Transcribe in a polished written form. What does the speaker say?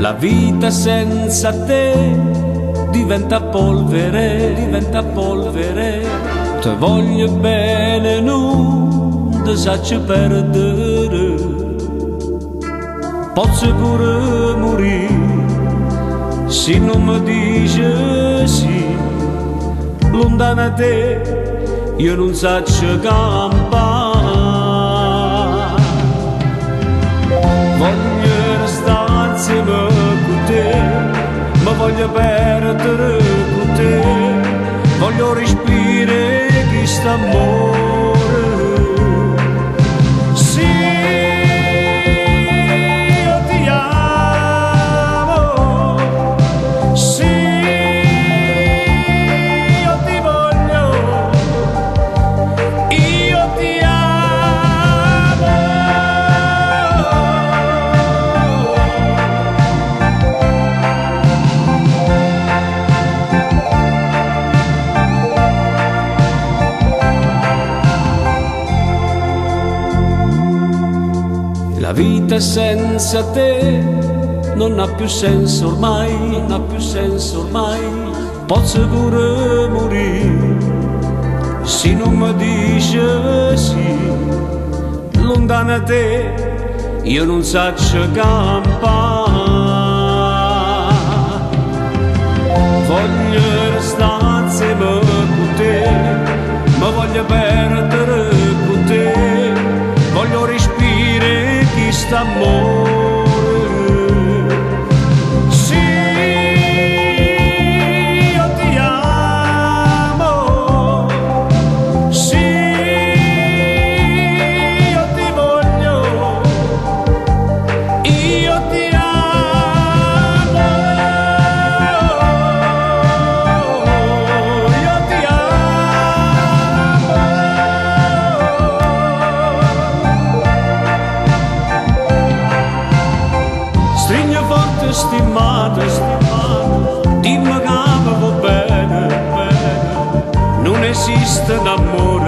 La vita senza te diventa polvere, diventa polvere. Te voglio bene, non ti saccio perdere. Posso pure morire se non mi dici sì. Lontano da te io non saccio campare. Voglio restare insieme con te, ma voglio perdere con te. Voglio respirare questo amore. Sì, io ti amo. Sì, io ti voglio. Io ti amo. La vita senza te non ha più senso ormai, non ha più senso ormai. Posso pure morire se non mi dici sì. Lontano da te io non saccio campare. Voglio restare insieme con te, ma voglio perdere con te. Voglio respirare questo amore. Sì, io ti amo. Sì, io ti voglio. Io ti amo. Io ti amo. Stringe forte stimata, dimmi che va bene, non esiste un amore